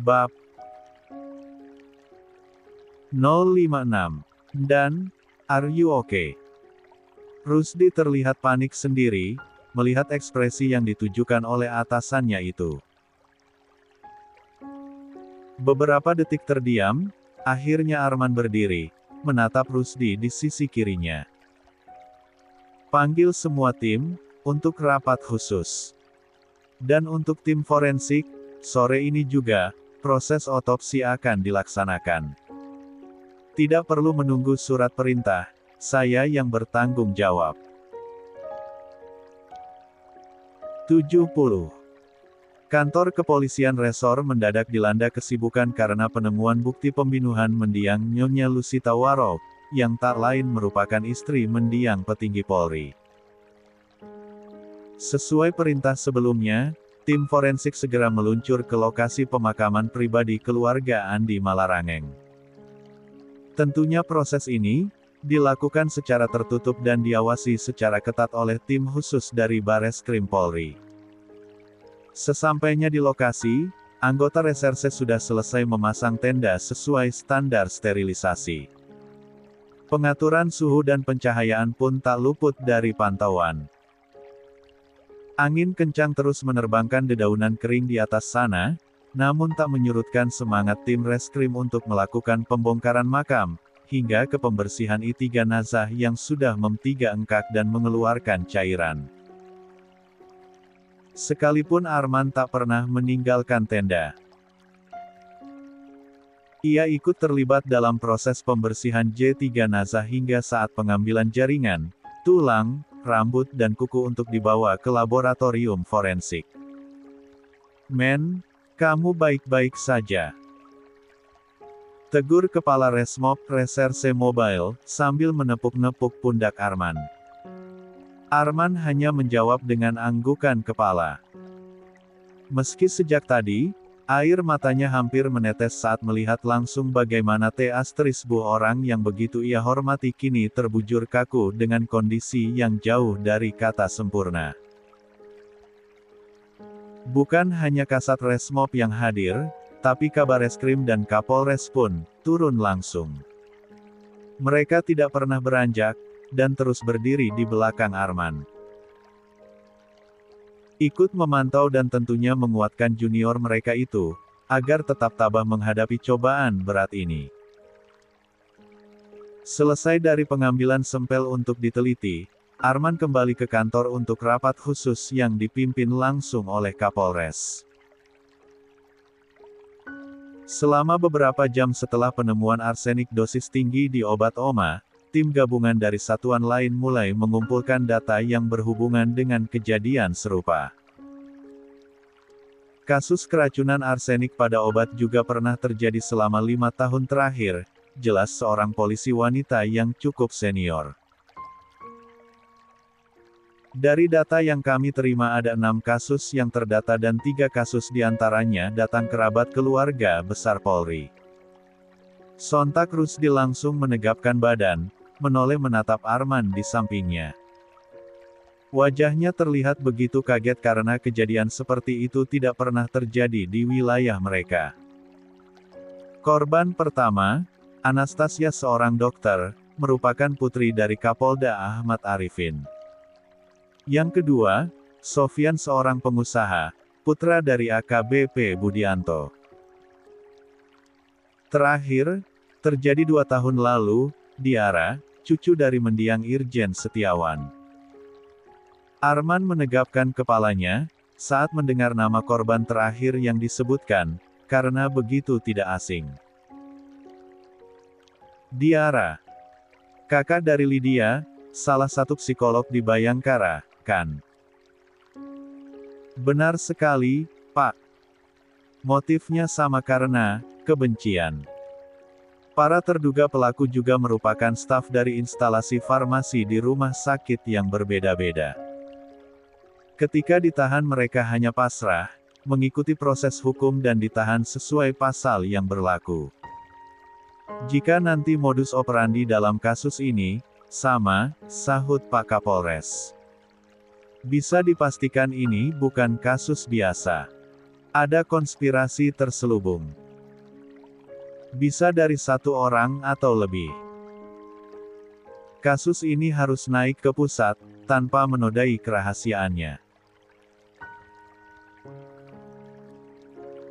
Bab 056. Dan, "Are you okay?" Rusdi terlihat panik sendiri, melihat ekspresi yang ditujukan oleh atasannya itu. Beberapa detik terdiam, akhirnya Arman berdiri, menatap Rusdi di sisi kirinya. "Panggil semua tim, untuk rapat khusus. Dan untuk tim forensik, sore ini juga, proses otopsi akan dilaksanakan. Tidak perlu menunggu surat perintah, saya yang bertanggung jawab." 70. Kantor kepolisian resor mendadak dilanda kesibukan karena penemuan bukti pembunuhan mendiang Nyonya Lusita Warok, yang tak lain merupakan istri mendiang petinggi Polri. Sesuai perintah sebelumnya, tim forensik segera meluncur ke lokasi pemakaman pribadi keluarga Andi Malarangeng. Tentunya proses ini dilakukan secara tertutup dan diawasi secara ketat oleh tim khusus dari Bareskrim Polri. Sesampainya di lokasi, anggota reserse sudah selesai memasang tenda sesuai standar sterilisasi. Pengaturan suhu dan pencahayaan pun tak luput dari pantauan. Angin kencang terus menerbangkan dedaunan kering di atas sana, namun tak menyurutkan semangat tim reskrim untuk melakukan pembongkaran makam, hingga ke pembersihan I3 nazah yang sudah mem-3 engkak dan mengeluarkan cairan. Sekalipun Arman tak pernah meninggalkan tenda. Ia ikut terlibat dalam proses pembersihan J3 nazah hingga saat pengambilan jaringan, tulang, rambut dan kuku untuk dibawa ke laboratorium forensik. "Men, kamu baik-baik saja?" Tegur Kepala Resmob Reserse Mobile, sambil menepuk-nepuk pundak Arman. Arman hanya menjawab dengan anggukan kepala. Meski sejak tadi, air matanya hampir menetes saat melihat langsung bagaimana Bu orang yang begitu ia hormati kini terbujur kaku dengan kondisi yang jauh dari kata sempurna. Bukan hanya Kasat Resmob yang hadir, tapi Kabareskrim dan Kapolres pun turun langsung. Mereka tidak pernah beranjak, dan terus berdiri di belakang Arman. Ikut memantau dan tentunya menguatkan junior mereka itu, agar tetap tabah menghadapi cobaan berat ini. Selesai dari pengambilan sampel untuk diteliti, Arman kembali ke kantor untuk rapat khusus yang dipimpin langsung oleh Kapolres. Selama beberapa jam setelah penemuan arsenik dosis tinggi di obat Oma, tim gabungan dari satuan lain mulai mengumpulkan data yang berhubungan dengan kejadian serupa. Kasus keracunan arsenik pada obat juga pernah terjadi selama 5 tahun terakhir, jelas seorang polisi wanita yang cukup senior. Dari data yang kami terima ada 6 kasus yang terdata dan 3 kasus diantaranya datang kerabat keluarga besar Polri. Sontak Rusdi langsung menegapkan badan, menoleh menatap Arman di sampingnya. Wajahnya terlihat begitu kaget karena kejadian seperti itu tidak pernah terjadi di wilayah mereka. Korban pertama, Anastasia seorang dokter, merupakan putri dari Kapolda Ahmad Arifin. Yang kedua, Sofyan seorang pengusaha, putra dari AKBP Budianto. Terakhir, terjadi 2 tahun lalu, Diara, cucu dari mendiang Irjen Setiawan. Arman menegapkan kepalanya, saat mendengar nama korban terakhir yang disebutkan, karena begitu tidak asing. Diara, kakak dari Lydia, salah satu psikolog di Bayangkara, kan? Benar sekali, Pak. Motifnya sama karena kebencian. Para terduga pelaku juga merupakan staf dari instalasi farmasi di rumah sakit yang berbeda-beda. Ketika ditahan mereka hanya pasrah, mengikuti proses hukum dan ditahan sesuai pasal yang berlaku. Jika nanti modus operandi dalam kasus ini, sama, sahut Pak Kapolres. Bisa dipastikan ini bukan kasus biasa. Ada konspirasi terselubung. Bisa dari satu orang atau lebih. Kasus ini harus naik ke pusat, tanpa menodai kerahasiaannya.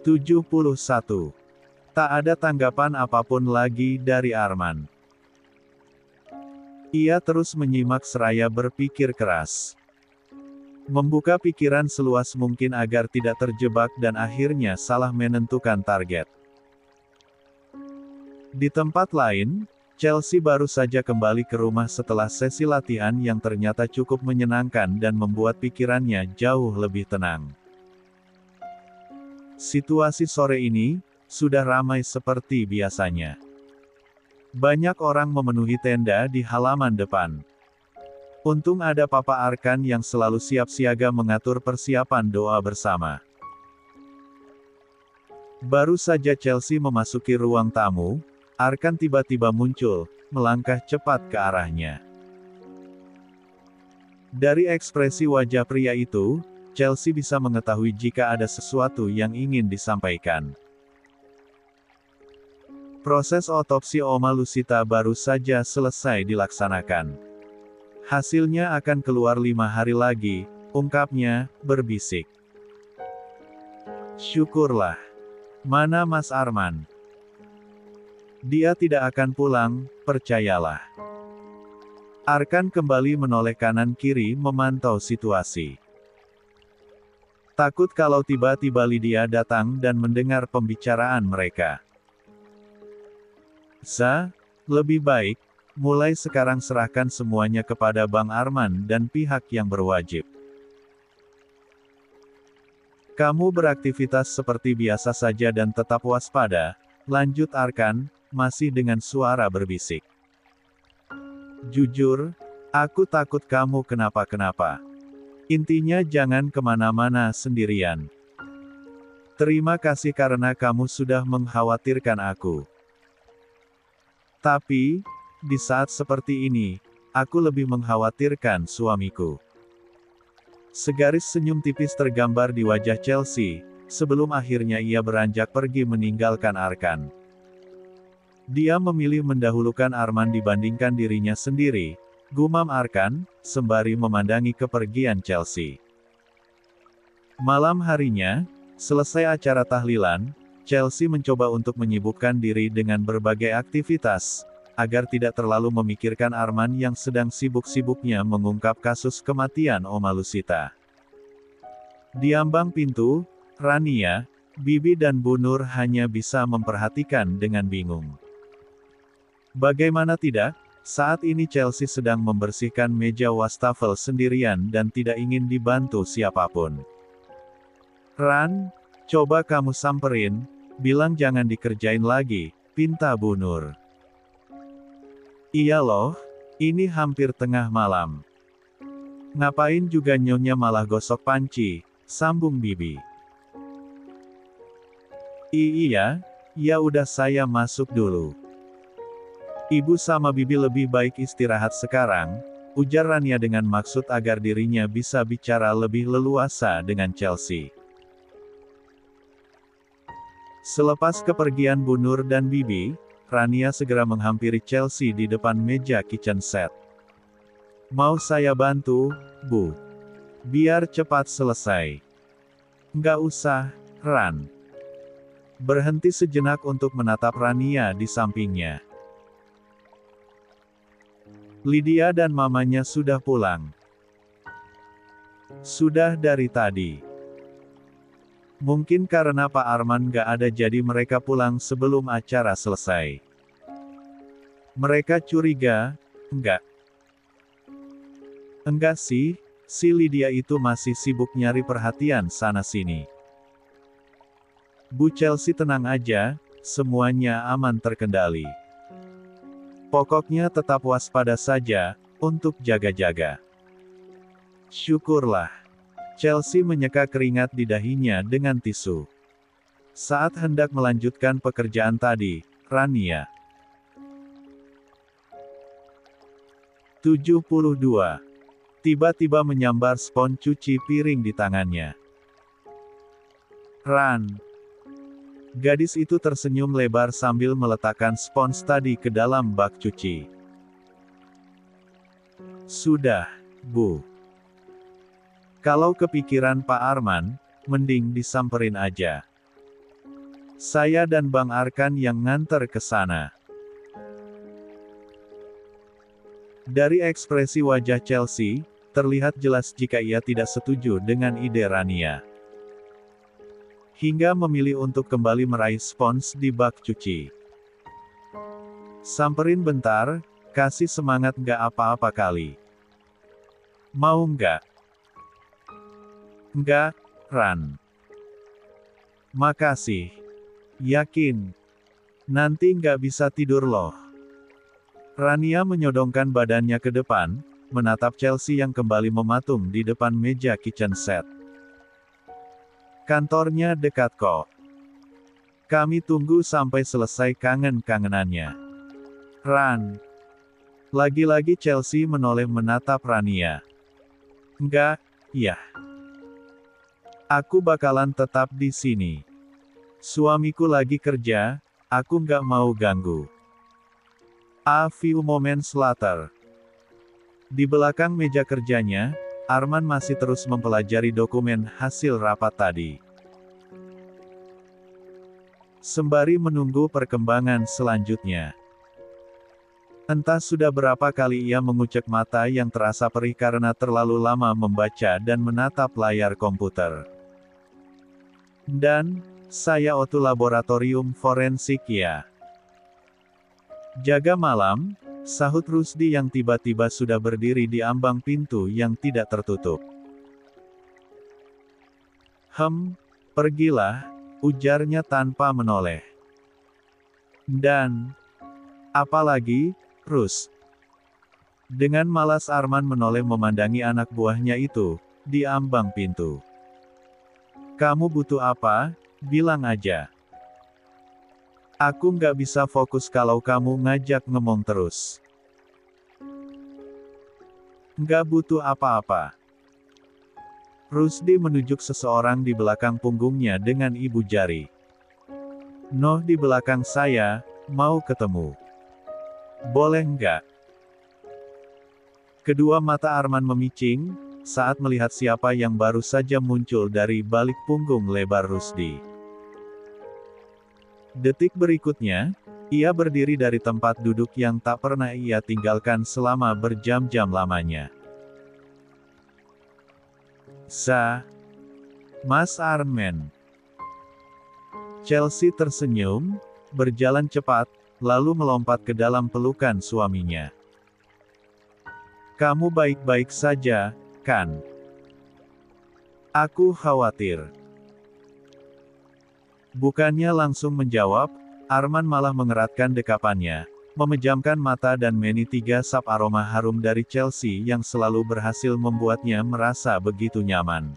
71. Tak ada tanggapan apapun lagi dari Arman. Ia terus menyimak seraya berpikir keras. Membuka pikiran seluas mungkin agar tidak terjebak dan akhirnya salah menentukan target. Di tempat lain, Chelsea baru saja kembali ke rumah setelah sesi latihan yang ternyata cukup menyenangkan dan membuat pikirannya jauh lebih tenang. Situasi sore ini sudah ramai seperti biasanya. Banyak orang memenuhi tenda di halaman depan. Untung ada Papa Arkan yang selalu siap siaga mengatur persiapan doa bersama. Baru saja Chelsea memasuki ruang tamu, Arkan tiba-tiba muncul, melangkah cepat ke arahnya. Dari ekspresi wajah pria itu, Chelsea bisa mengetahui jika ada sesuatu yang ingin disampaikan. Proses otopsi Oma Lucita baru saja selesai dilaksanakan. Hasilnya akan keluar 5 hari lagi, ungkapnya, berbisik. Syukurlah. Mana Mas Arman? Dia tidak akan pulang, percayalah. Arkan kembali menoleh kanan-kiri memantau situasi. Takut kalau tiba-tiba Lydia datang dan mendengar pembicaraan mereka. Lebih baik, mulai sekarang serahkan semuanya kepada Bang Arman dan pihak yang berwajib. Kamu beraktivitas seperti biasa saja dan tetap waspada, lanjut Arkan, masih dengan suara berbisik. Jujur, aku takut kamu kenapa-kenapa. Intinya jangan kemana-mana sendirian. Terima kasih karena kamu sudah mengkhawatirkan aku. Tapi, di saat seperti ini, aku lebih mengkhawatirkan suamiku. Segaris senyum tipis tergambar di wajah Chelsea, sebelum akhirnya ia beranjak pergi meninggalkan Arkan. Dia memilih mendahulukan Arman dibandingkan dirinya sendiri, gumam Arkan, sembari memandangi kepergian Chelsea. Malam harinya, selesai acara tahlilan, Chelsea mencoba untuk menyibukkan diri dengan berbagai aktivitas, agar tidak terlalu memikirkan Arman yang sedang sibuk-sibuknya mengungkap kasus kematian Oma Lucita. Di ambang pintu, Rania, Bibi dan Bu Nur hanya bisa memperhatikan dengan bingung. Bagaimana tidak, saat ini Chelsea sedang membersihkan meja wastafel sendirian dan tidak ingin dibantu siapapun. Ran, coba kamu samperin, bilang jangan dikerjain lagi, pinta Bu Nur. Iya loh, ini hampir tengah malam. Ngapain juga nyonya malah gosok panci, sambung Bibi. Iya, ya udah saya masuk dulu. Ibu sama Bibi lebih baik istirahat sekarang, ujar Rania dengan maksud agar dirinya bisa bicara lebih leluasa dengan Chelsea. Selepas kepergian Bu Nur dan Bibi, Rania segera menghampiri Chelsea di depan meja kitchen set. Mau saya bantu, Bu? Biar cepat selesai. Nggak usah, Ran. Berhenti sejenak untuk menatap Rania di sampingnya. Lydia dan mamanya sudah pulang. Sudah dari tadi. Mungkin karena Pak Arman gak ada jadi mereka pulang sebelum acara selesai. Mereka curiga, enggak? Enggak sih, si Lydia itu masih sibuk nyari perhatian sana-sini. Bu Chelsea tenang aja, semuanya aman terkendali. Pokoknya tetap waspada saja, untuk jaga-jaga. Syukurlah. Chelsea menyeka keringat di dahinya dengan tisu. Saat hendak melanjutkan pekerjaan tadi, Rania. 72. Tiba-tiba menyambar spons cuci piring di tangannya. Ran. Gadis itu tersenyum lebar sambil meletakkan spons tadi ke dalam bak cuci. Sudah, Bu. Kalau kepikiran Pak Arman, mending disamperin aja. Saya dan Bang Arkan yang nganter ke sana. Dari ekspresi wajah Chelsea, terlihat jelas jika ia tidak setuju dengan ide Rania. Hingga memilih untuk kembali meraih spons di bak cuci. Samperin bentar, kasih semangat nggak apa-apa kali. Mau nggak? Nggak, Ran. Makasih. Yakin. Nanti nggak bisa tidur loh. Rania menyodongkan badannya ke depan, menatap Chelsea yang kembali mematung di depan meja kitchen set. Kantornya dekat kok. Kami tunggu sampai selesai kangen-kangenannya. Ran. Lagi-lagi Chelsea menoleh menatap Rania. Enggak, ya. Aku bakalan tetap di sini. Suamiku lagi kerja, aku nggak mau ganggu. A few moments later. Di belakang meja kerjanya, Arman masih terus mempelajari dokumen hasil rapat tadi. Sembari menunggu perkembangan selanjutnya. Entah sudah berapa kali ia mengucek mata yang terasa perih karena terlalu lama membaca dan menatap layar komputer. Dan, saya otu laboratorium forensik ya. Jaga malam, sahut Rusdi yang tiba-tiba sudah berdiri di ambang pintu yang tidak tertutup. Pergilah, ujarnya tanpa menoleh. Dan, apalagi, Rus. Dengan malas Arman menoleh memandangi anak buahnya itu, di ambang pintu. Kamu butuh apa? Bilang aja. Aku nggak bisa fokus kalau kamu ngajak ngomong terus. Nggak butuh apa-apa. Rusdi menunjuk seseorang di belakang punggungnya dengan ibu jari. Noh di belakang saya, mau ketemu. Boleh nggak? Kedua mata Arman memicing, saat melihat siapa yang baru saja muncul dari balik punggung lebar Rusdi. Detik berikutnya, ia berdiri dari tempat duduk yang tak pernah ia tinggalkan selama berjam-jam lamanya. Mas Arman. Chelsea tersenyum, berjalan cepat, lalu melompat ke dalam pelukan suaminya. Kamu baik-baik saja, kan? Aku khawatir. Bukannya langsung menjawab, Arman malah mengeratkan dekapannya, memejamkan mata dan menigasap aroma harum dari Chelsea yang selalu berhasil membuatnya merasa begitu nyaman.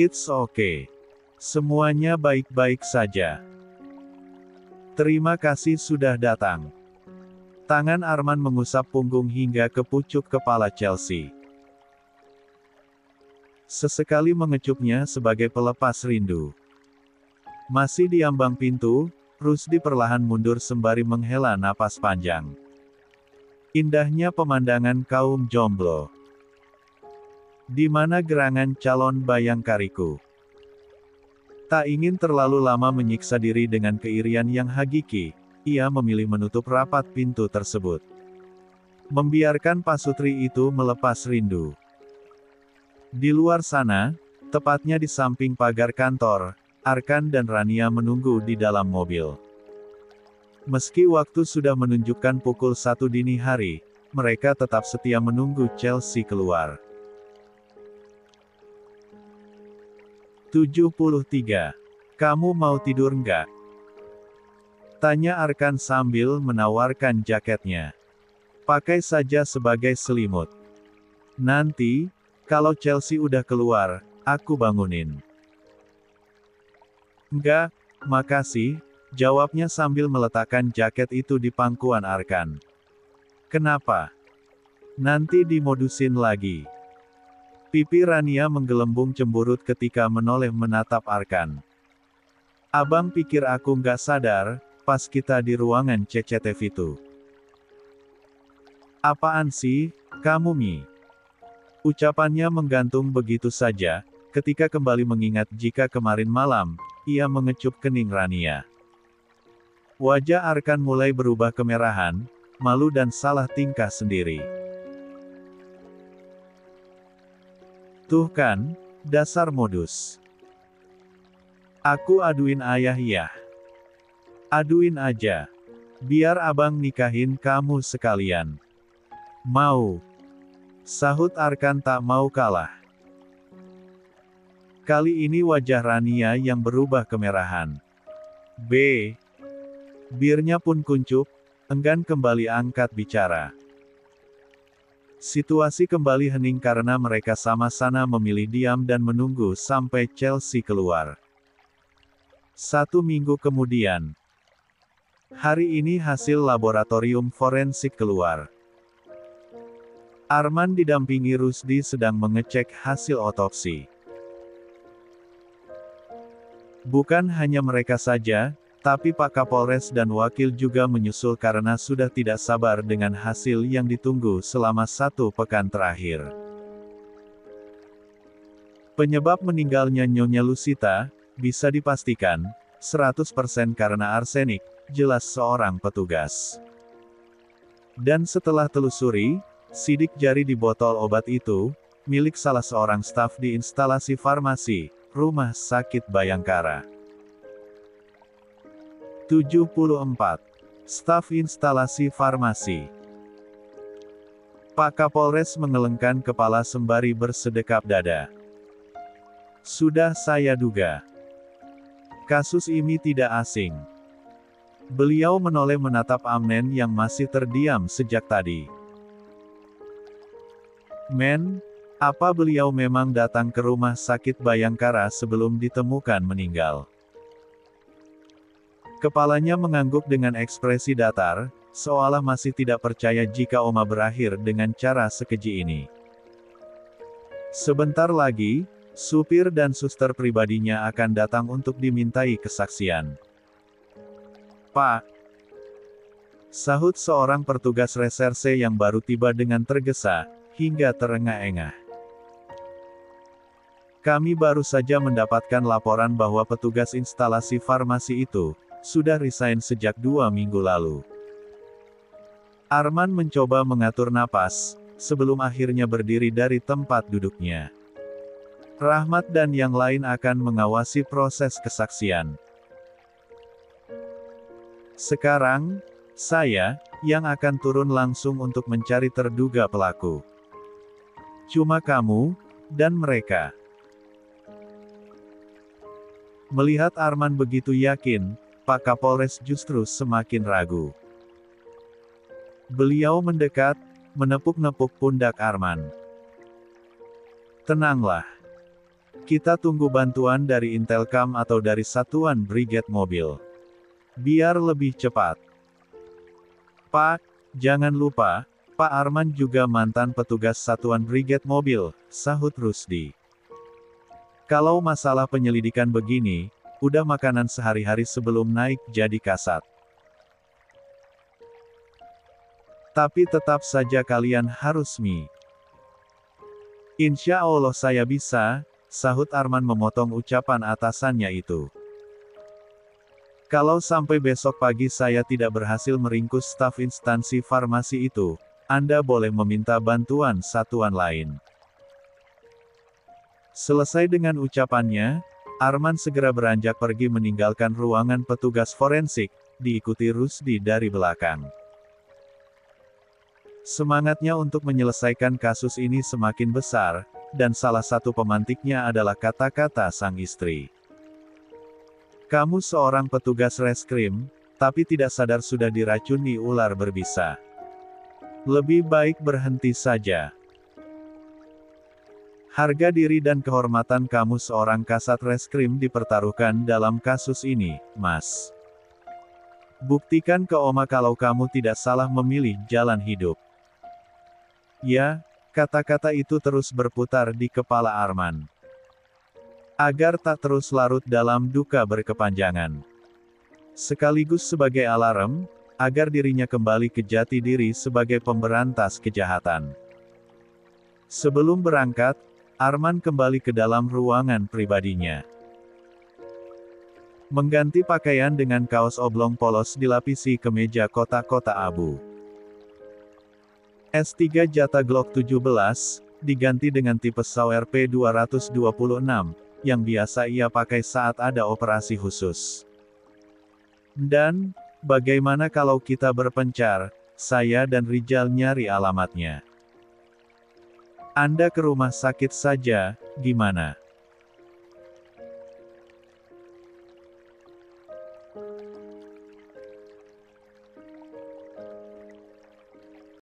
It's okay. Semuanya baik-baik saja. Terima kasih sudah datang. Tangan Arman mengusap punggung hingga ke pucuk kepala Chelsea. Sesekali mengecupnya sebagai pelepas rindu. Masih di ambang pintu, Rusdi perlahan mundur sembari menghela napas panjang. Indahnya pemandangan kaum jomblo. Di mana gerangan calon bayangkariku? Tak ingin terlalu lama menyiksa diri dengan keirian yang hakiki, ia memilih menutup rapat pintu tersebut. Membiarkan pasutri itu melepas rindu. Di luar sana, tepatnya di samping pagar kantor, Arkan dan Rania menunggu di dalam mobil. Meski waktu sudah menunjukkan pukul 1 dini hari, mereka tetap setia menunggu Chelsea keluar. 73. Kamu mau tidur nggak? Tanya Arkan sambil menawarkan jaketnya. Pakai saja sebagai selimut. Nanti, kalau Chelsea udah keluar, aku bangunin. Enggak, makasih, jawabnya sambil meletakkan jaket itu di pangkuan Arkan. Kenapa? Nanti dimodusin lagi. Pipi Rania menggelembung cemburut ketika menoleh menatap Arkan. Abang pikir aku nggak sadar, pas kita di ruangan CCTV itu. Apaan sih, kamu Mi? Ucapannya menggantung begitu saja, ketika kembali mengingat jika kemarin malam, ia mengecup kening Rania. Wajah Arkan mulai berubah kemerahan, malu dan salah tingkah sendiri. Tuh kan, dasar modus. Aku aduin ayah ya. Aduin aja. Biar abang nikahin kamu sekalian. Mau. Sahut Arkan tak mau kalah. Kali ini wajah Rania yang berubah kemerahan. Birnya pun kuncup, enggan kembali angkat bicara. Situasi kembali hening karena mereka sama-sama memilih diam dan menunggu sampai Chelsea keluar. 1 minggu kemudian. Hari ini hasil laboratorium forensik keluar. Arman didampingi Rusdi sedang mengecek hasil otopsi. Bukan hanya mereka saja, tapi Pak Kapolres dan Wakil juga menyusul karena sudah tidak sabar dengan hasil yang ditunggu selama 1 pekan terakhir. Penyebab meninggalnya Nyonya Lusita, bisa dipastikan, 100% karena arsenik, jelas seorang petugas. Dan setelah telusuri, sidik jari di botol obat itu, milik salah seorang staf di instalasi farmasi, Rumah Sakit Bayangkara. 74. Staf instalasi farmasi. Pak Kapolres mengelengkan kepala sembari bersedekap dada. Sudah saya duga. Kasus ini tidak asing. Beliau menoleh menatap Amnen yang masih terdiam sejak tadi. Men, apa beliau memang datang ke Rumah Sakit Bayangkara sebelum ditemukan meninggal? Kepalanya mengangguk dengan ekspresi datar, seolah masih tidak percaya jika Oma berakhir dengan cara sekeji ini. Sebentar lagi, supir dan suster pribadinya akan datang untuk dimintai kesaksian. Pak, sahut seorang petugas reserse yang baru tiba dengan tergesa, hingga terengah-engah. Kami baru saja mendapatkan laporan bahwa petugas instalasi farmasi itu, sudah resign sejak 2 minggu lalu. Arman mencoba mengatur napas, sebelum akhirnya berdiri dari tempat duduknya. Rahmat dan yang lain akan mengawasi proses kesaksian. Sekarang, saya, yang akan turun langsung untuk mencari terduga pelaku. Cuma kamu, dan mereka. Melihat Arman begitu yakin, Pak Kapolres justru semakin ragu. Beliau mendekat, menepuk-nepuk pundak Arman. Tenanglah. Kita tunggu bantuan dari Intelkam atau dari Satuan Brigade Mobil. Biar lebih cepat. Pak, jangan lupa, Pak Arman juga mantan petugas Satuan Brigade Mobil, sahut Rusdi. Kalau masalah penyelidikan begini, udah makanan sehari-hari sebelum naik jadi kasat. Tapi tetap saja kalian harus Insya Allah saya bisa, sahut Arman memotong ucapan atasannya itu. Kalau sampai besok pagi saya tidak berhasil meringkus staf instansi farmasi itu, Anda boleh meminta bantuan satuan lain. Selesai dengan ucapannya, Arman segera beranjak pergi meninggalkan ruangan petugas forensik, diikuti Rusdi dari belakang. Semangatnya untuk menyelesaikan kasus ini semakin besar, dan salah satu pemantiknya adalah kata-kata sang istri. Kamu seorang petugas reskrim, tapi tidak sadar sudah diracuni ular berbisa. Lebih baik berhenti saja. Harga diri dan kehormatan kamu seorang kasat reskrim dipertaruhkan dalam kasus ini, Mas. Buktikan ke Oma kalau kamu tidak salah memilih jalan hidup. Ya, Kata-kata itu terus berputar di kepala Arman. Agar tak terus larut dalam duka berkepanjangan. Sekaligus sebagai alarm, agar dirinya kembali ke jati diri sebagai pemberantas kejahatan. Sebelum berangkat, Arman kembali ke dalam ruangan pribadinya. Mengganti pakaian dengan kaos oblong polos dilapisi kemeja kotak-kotak abu. S3 Jata Glock 17, diganti dengan tipe Sauer P226, yang biasa ia pakai saat ada operasi khusus. Dan, bagaimana kalau kita berpencar, saya dan Rijal nyari alamatnya. Anda ke rumah sakit saja, gimana?